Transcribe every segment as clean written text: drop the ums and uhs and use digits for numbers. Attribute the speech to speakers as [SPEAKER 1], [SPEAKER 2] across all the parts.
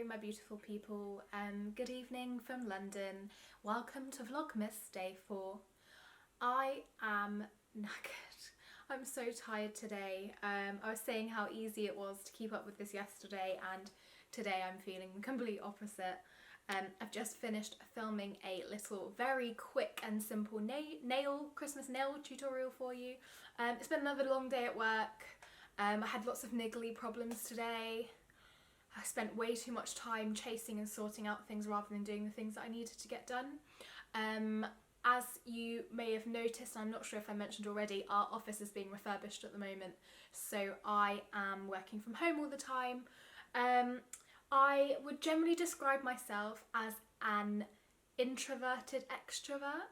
[SPEAKER 1] my beautiful people. Good evening from London. Welcome to Vlogmas Day 4. I am knackered. I'm so tired today. I was saying how easy it was to keep up with this yesterday, and today I'm feeling the complete opposite. I've just finished filming a little very quick and simple Christmas nail tutorial for you. It's been another long day at work. I had lots of niggly problems today. I spent way too much time chasing and sorting out things rather than doing the things that I needed to get done. As you may have noticed, I'm not sure if I mentioned already, our office is being refurbished at the moment, so I am working from home all the time. I would generally describe myself as an introverted extrovert.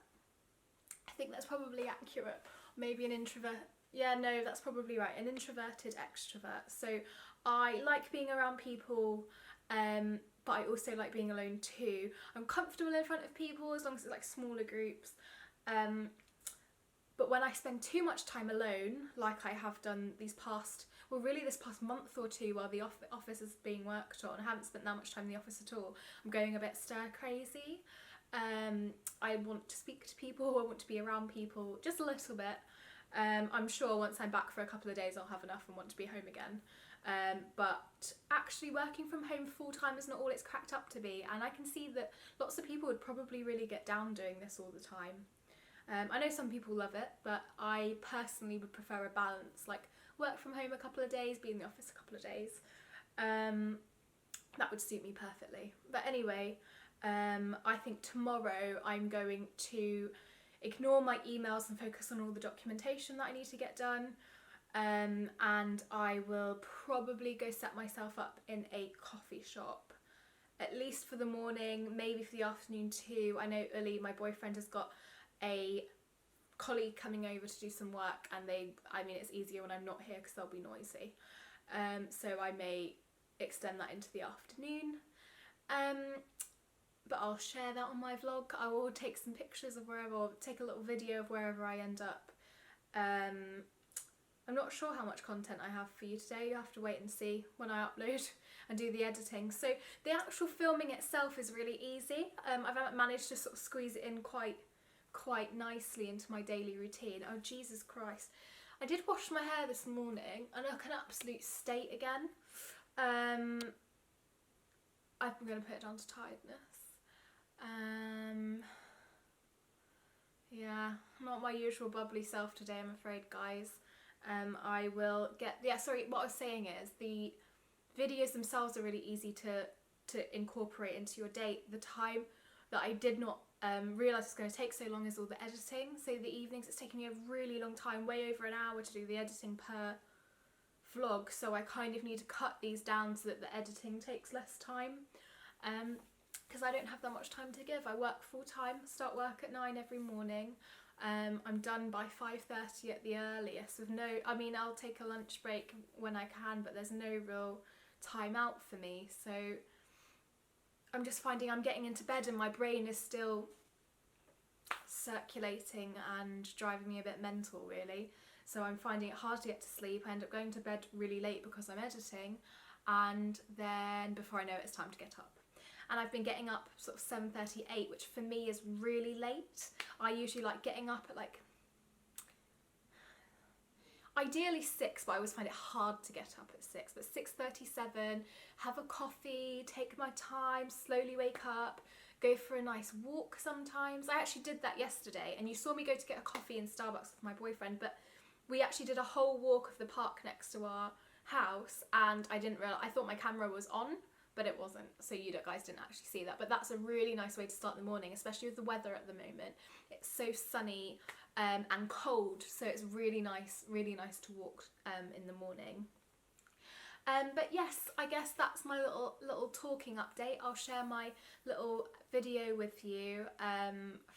[SPEAKER 1] I think that's probably accurate. Maybe an introvert. Yeah, no, that's probably right. An introverted extrovert. So I like being around people, but I also like being alone too. I'm comfortable in front of people as long as it's like smaller groups. But when I spend too much time alone, like I have done this past month or two while the office is being worked on, I haven't spent that much time in the office at all. I'm going a bit stir crazy. I want to speak to people, I want to be around people just a little bit. I'm sure once I'm back for a couple of days I'll have enough and want to be home again. But actually working from home full time is not all it's cracked up to be, and I can see that lots of people would probably really get down doing this all the time. I know some people love it, but I personally would prefer a balance, like work from home a couple of days, be in the office a couple of days. That would suit me perfectly. But anyway, I think tomorrow I'm going to ignore my emails and focus on all the documentation that I need to get done. And I will probably go set myself up in a coffee shop, at least for the morning, maybe for the afternoon too. I know Uli, my boyfriend, has got a colleague coming over to do some work, and it's easier when I'm not here because they'll be noisy. So I may extend that into the afternoon. But I'll share that on my vlog. I will take some pictures of wherever, or take a little video of wherever I end up. I'm not sure how much content I have for you today. You have to wait and see when I upload and do the editing. So the actual filming itself is really easy. I've managed to sort of squeeze it in quite nicely into my daily routine. Oh Jesus Christ. I did wash my hair this morning and I look an absolute state again. I'm going to put it down to tiredness. Yeah, not my usual bubbly self today, I'm afraid, guys. I will get, what I was saying is the videos themselves are really easy to incorporate into your day. The time that I did not realise it's going to take so long is all the editing. So the evenings, it's taking me a really long time, way over an hour to do the editing per vlog. So I kind of need to cut these down so that the editing takes less time. Because I don't have that much time to give. I work full time, start work at 9 every morning. I'm done by 5:30 at the earliest with I'll take a lunch break when I can, but there's no real time out for me. So I'm just finding I'm getting into bed and my brain is still circulating and driving me a bit mental, really. So I'm finding it hard to get to sleep. I end up going to bed really late because I'm editing, and then before I know it, it's time to get up. And I've been getting up sort of 7:38, which for me is really late. I usually like getting up at ideally 6, but I always find it hard to get up at 6. But 6:37, have a coffee, take my time, slowly wake up, go for a nice walk sometimes. I actually did that yesterday, and you saw me go to get a coffee in Starbucks with my boyfriend, but we actually did a whole walk of the park next to our house, and I didn't realise, I thought my camera was on, but it wasn't, so you guys didn't actually see that. But that's a really nice way to start the morning, especially with the weather at the moment. It's so sunny and cold, so it's really nice to walk in the morning. But yes, I guess that's my little talking update. I'll share my little video with you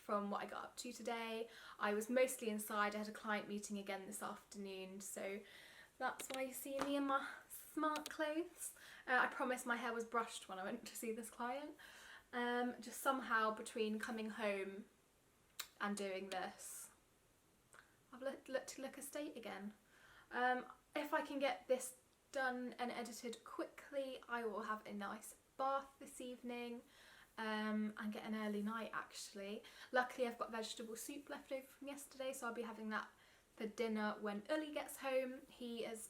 [SPEAKER 1] from what I got up to today. I was mostly inside. I had a client meeting again this afternoon, so that's why you see me in my smart clothes. I promise my hair was brushed when I went to see this client. Just somehow between coming home and doing this, I've look a state again. If I can get this done and edited quickly, I will have a nice bath this evening and get an early night actually. Luckily I've got vegetable soup left over from yesterday, so I'll be having that for dinner when Uli gets home. He is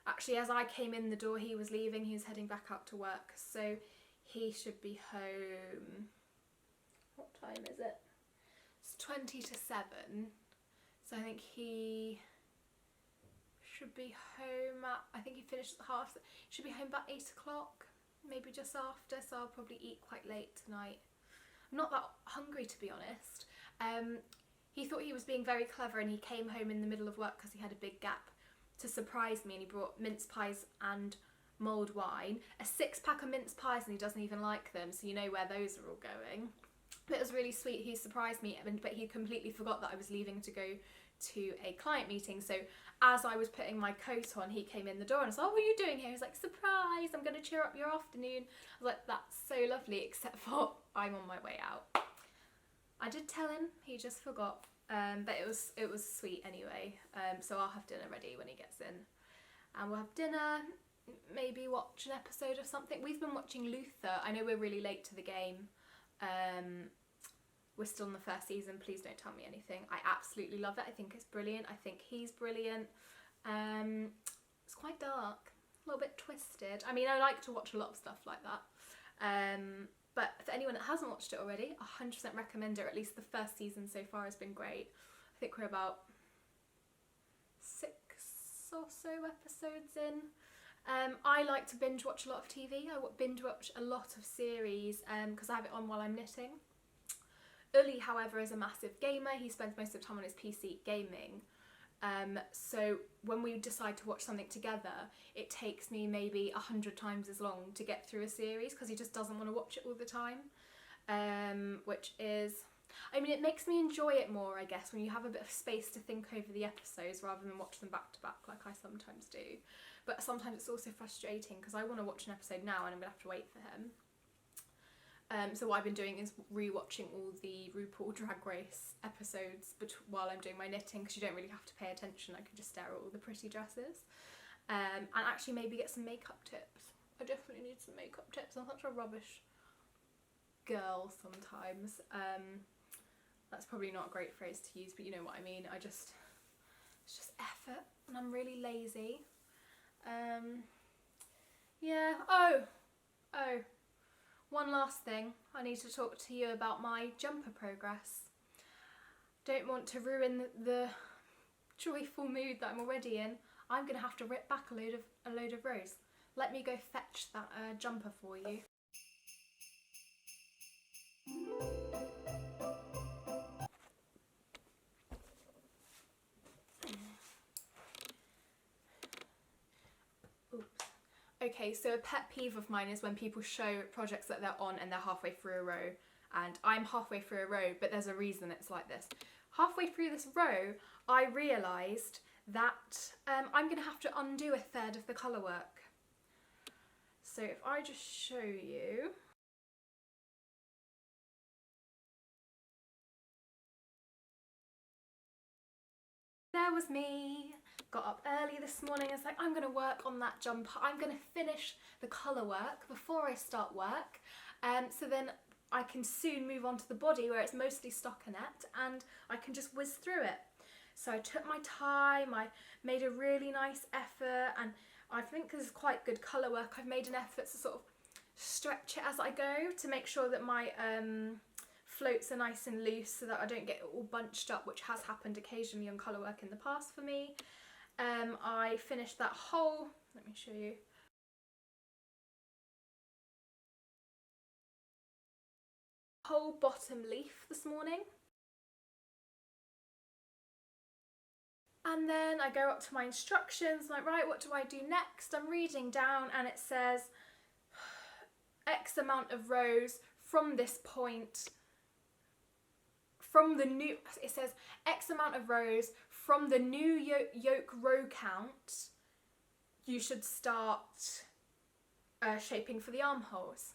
[SPEAKER 1] actually, as I came in the door, he was leaving, he was heading back out to work, so he should be home. What time is it? It's 20 to 7, so I think he should be home at, I think he finished at should be home about 8 o'clock, maybe just after, so I'll probably eat quite late tonight. I'm not that hungry, to be honest. He thought he was being very clever and he came home in the middle of work because he had a big gap to surprise me, and he brought mince pies and mulled wine, a 6-pack of mince pies, and he doesn't even like them, so you know where those are all going. But it was really sweet. He surprised me, but he completely forgot that I was leaving to go to a client meeting. So as I was putting my coat on, he came in the door and I was like, oh, what are you doing here? He was like, surprise, I'm going to cheer up your afternoon. I was like, that's so lovely, except for I'm on my way out. I did tell him, he just forgot. But it was sweet anyway. So I'll have dinner ready when he gets in. And we'll have dinner, maybe watch an episode of something. We've been watching Luther. I know we're really late to the game. We're still in the first season, please don't tell me anything. I absolutely love it. I think it's brilliant. I think he's brilliant. It's quite dark, a little bit twisted. I mean, I like to watch a lot of stuff like that. But for anyone that hasn't watched it already, 100% recommend it. Or at least the first season so far has been great. I think we're about 6 or so episodes in. I like to binge watch a lot of TV. I binge watch a lot of series because I have it on while I'm knitting. Uli, however, is a massive gamer. He spends most of the time on his PC gaming. So when we decide to watch something together, it takes me maybe 100 times as long to get through a series because he just doesn't want to watch it all the time. Which is, I mean, it makes me enjoy it more, I guess, when you have a bit of space to think over the episodes rather than watch them back to back like I sometimes do. But sometimes it's also frustrating because I want to watch an episode now and I'm going to have to wait for him. So what I've been doing is rewatching all the RuPaul Drag Race episodes while I'm doing my knitting, because you don't really have to pay attention. I can just stare at all the pretty dresses. And actually maybe get some makeup tips. I definitely need some makeup tips. I'm such a rubbish girl sometimes. That's probably not a great phrase to use, but you know what I mean. It's just effort and I'm really lazy. Yeah, oh, one last thing, I need to talk to you about my jumper progress. Don't want to ruin the joyful mood that I'm already in. I'm going to have to rip back a load of rows. Let me go fetch that jumper for you. Okay, so a pet peeve of mine is when people show projects that they're on and they're halfway through a row, and I'm halfway through a row, but there's a reason it's like this. Halfway through this row, I realised that I'm going to have to undo a third of the colour work. So if I just show you... There was me. Got up early this morning. I was like, I'm going to work on that jumper. I'm going to finish the colour work before I start work. So then I can soon move on to the body where it's mostly stockinette and I can just whiz through it. So I took my time, I made a really nice effort, and I think this is quite good colour work. I've made an effort to sort of stretch it as I go to make sure that my floats are nice and loose so that I don't get all bunched up, which has happened occasionally on colour work in the past for me. I finished that whole, let me show you, whole bottom leaf this morning. And then I go up to my instructions, like, right, what do I do next? I'm reading down and it says X amount of rows from this point, it says X amount of rows from the new yoke row count, you should start shaping for the armholes.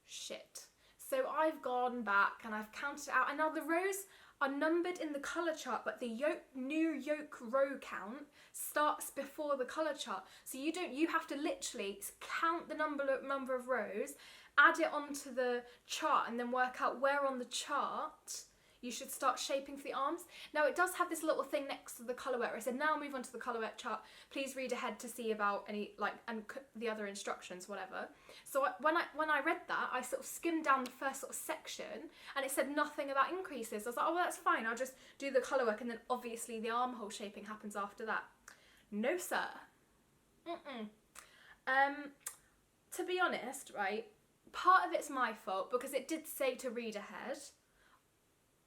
[SPEAKER 1] Shit. So I've gone back and I've counted it out, and now the rows are numbered in the colour chart, but the new yoke row count starts before the colour chart. So you have to literally count the number of rows, add it onto the chart, and then work out where on the chart you should start shaping for the arms. Now it does have this little thing next to the colour work where it said, now move on to the colour work chart. Please read ahead to see about any, and the other instructions, whatever. So when I read that, I sort of skimmed down the first sort of section and it said nothing about increases. I was like, oh, well, that's fine. I'll just do the colour work and then obviously the armhole shaping happens after that. No, sir. To be honest, right, part of it's my fault because it did say to read ahead.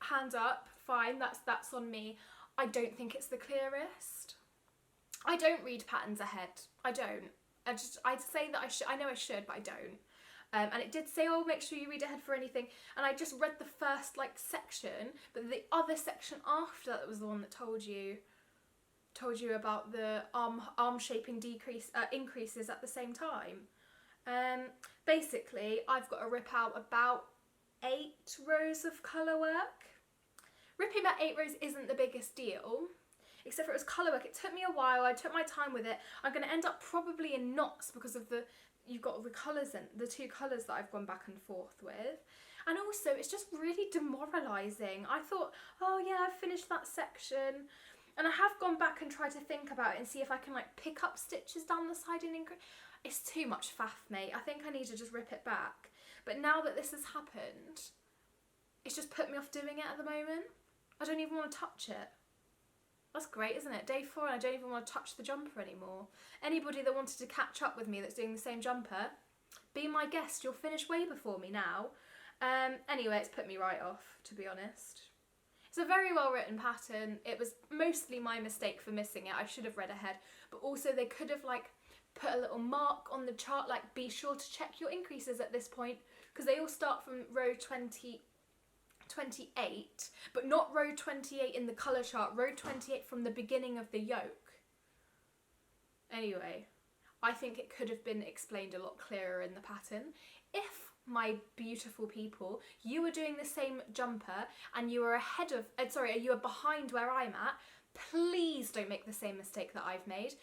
[SPEAKER 1] Hands up, fine, that's on me. I don't think it's the clearest. I don't read patterns ahead. I don't. I'd say that I know I should, but I don't. And it did say, oh, make sure you read ahead for anything. And I just read the first section, but the other section after that was the one that told you about the arm shaping increases at the same time. Basically, I've got to rip out about 8 rows of colour work. Ripping about 8 rows isn't the biggest deal, except for it was colour work. It took me a while, I took my time with it. I'm going to end up probably in knots because of you've got the colours in, the 2 colours that I've gone back and forth with. And also, it's just really demoralising. I thought, oh yeah, I've finished that section. And I have gone back and tried to think about it and see if I can pick up stitches down the side and increase. It's too much faff, mate. I think I need to just rip it back. But now that this has happened, it's just put me off doing it at the moment. I don't even want to touch it. That's great, isn't it? Day 4 and I don't even want to touch the jumper anymore. Anybody that wanted to catch up with me that's doing the same jumper, be my guest. You'll finish way before me now. Anyway, it's put me right off, to be honest. It's a very well written pattern. It was mostly my mistake for missing it. I should have read ahead. But also they could have put a little mark on the chart, be sure to check your increases at this point, because they all start from row 28, but not row 28 in the colour chart, row 28 from the beginning of the yoke. Anyway, I think it could have been explained a lot clearer in the pattern. If, my beautiful people, you were doing the same jumper and you were you were behind where I'm at, please don't make the same mistake that I've made.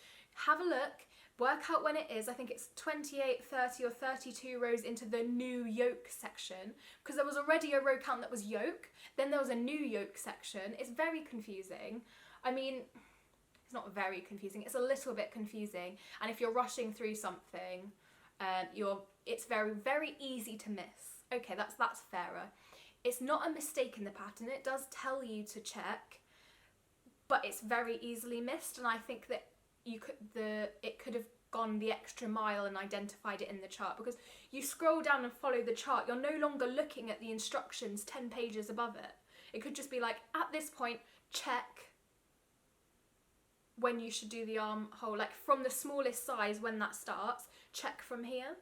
[SPEAKER 1] Have a look. Work out when it is. I think it's 28, 30 or 32 rows into the new yoke section, because there was already a row count that was yoke, then there was a new yoke section. It's very confusing. I mean, it's not very confusing, it's a little bit confusing, and if you're rushing through something, it's very, very easy to miss. Okay, that's fairer. It's not a mistake in the pattern, it does tell you to check, but it's very easily missed, and I think that it could have gone the extra mile and identified it in the chart, because you scroll down and follow the chart, you're no longer looking at the instructions 10 pages above it. It could just be at this point, check when you should do the armhole, from the smallest size when that starts, check from here.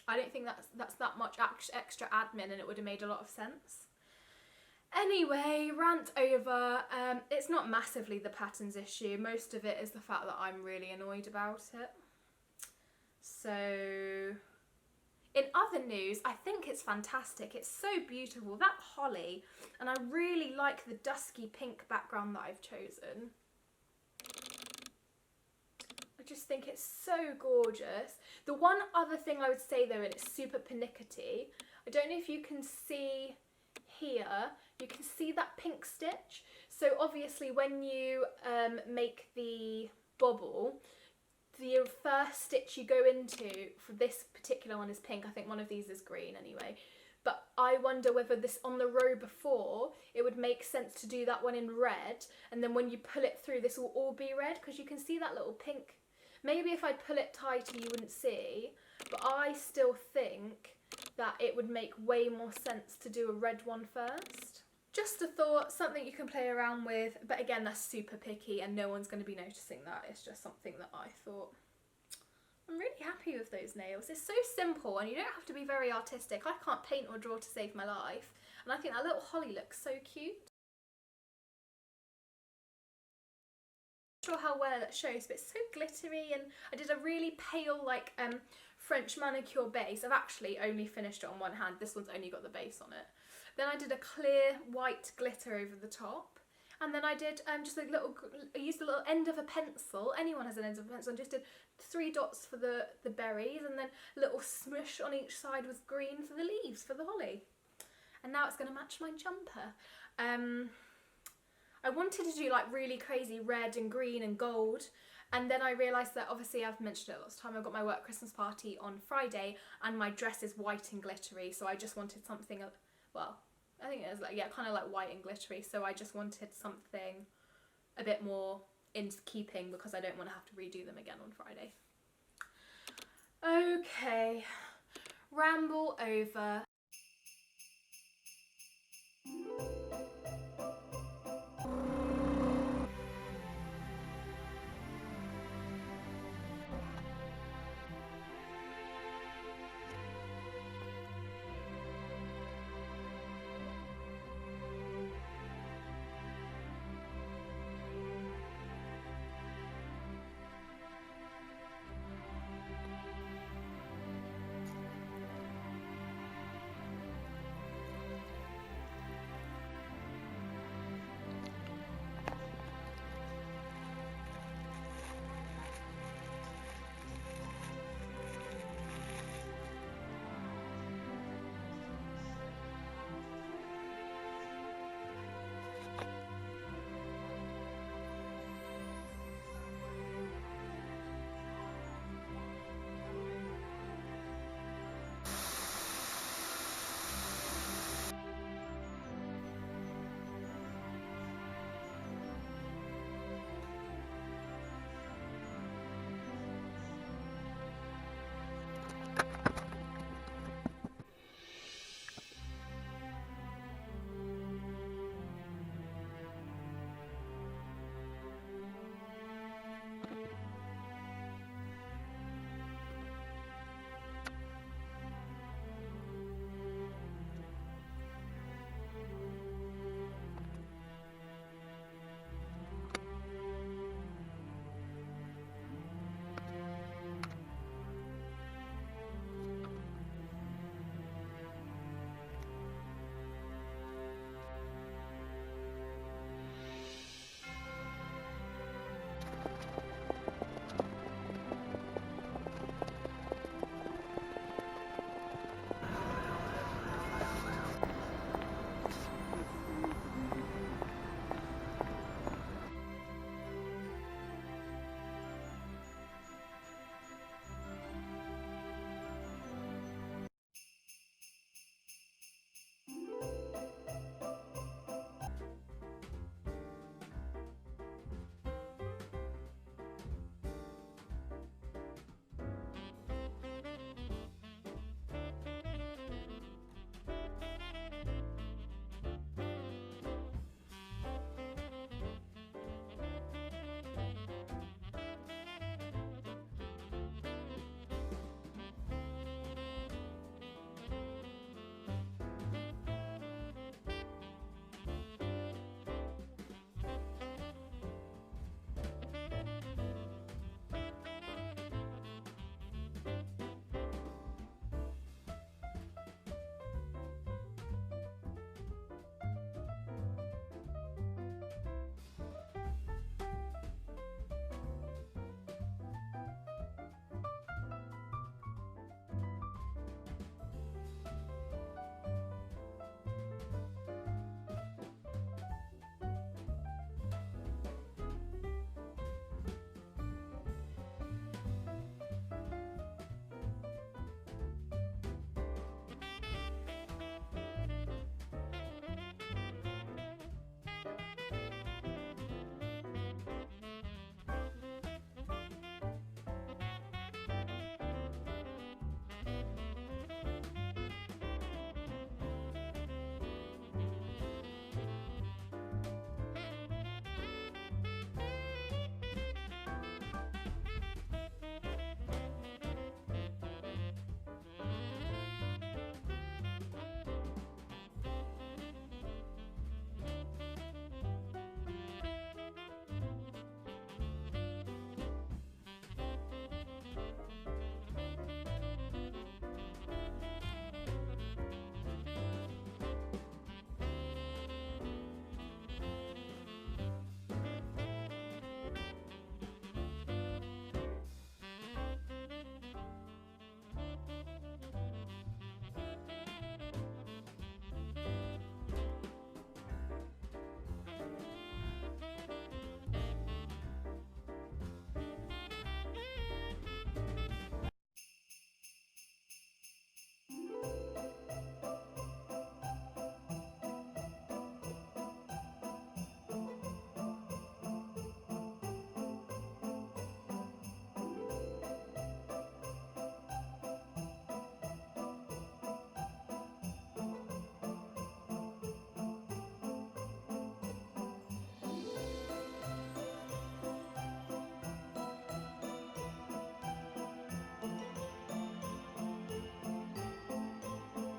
[SPEAKER 1] I don't think that's that much extra admin, and it would have made a lot of sense. Anyway, rant over. It's not massively the pattern's issue. Most of it is the fact that I'm really annoyed about it. So, in other news, I think it's fantastic. It's so beautiful. That holly, and I really like the dusky pink background that I've chosen. I just think it's so gorgeous. The one other thing I would say though, and it's super pernickety, I don't know if you can see here, you can see that pink stitch. So obviously when you make the bobble, the first stitch you go into for this particular one is pink. I think one of these is green anyway. But I wonder whether this on the row before, it would make sense to do that one in red, and then when you pull it through, this will all be red, because you can see that little pink. Maybe if I pull it tighter you wouldn't see, but I still think that it would make way more sense to do a red one first. Just a thought, something you can play around with, but again, that's super picky and no one's going to be noticing that. It's just something that I thought. I'm really happy with those nails. It's so simple and you don't have to be very artistic. I can't paint or draw to save my life, and I think that little holly looks so cute. Not sure how well it shows, but it's so glittery, and I did a really pale French manicure base. I've actually only finished it on one hand. This one's only got the base on it. Then I did a clear white glitter over the top. And then I did just a little, I used the little end of a pencil. Anyone has an end of a pencil. And just did 3 dots for the berries, and then a little smush on each side with green for the leaves, for the holly. And now it's going to match my jumper. I wanted to do like really crazy red and green and gold. And then I realised that, obviously I've mentioned it lots of time, I've got my work Christmas party on Friday and my dress is white and glittery, so I just wanted something, well, I think it was like, yeah, kind of like white and glittery, so I just wanted something a bit more in keeping because I don't want to have to redo them again on Friday. Okay, ramble over.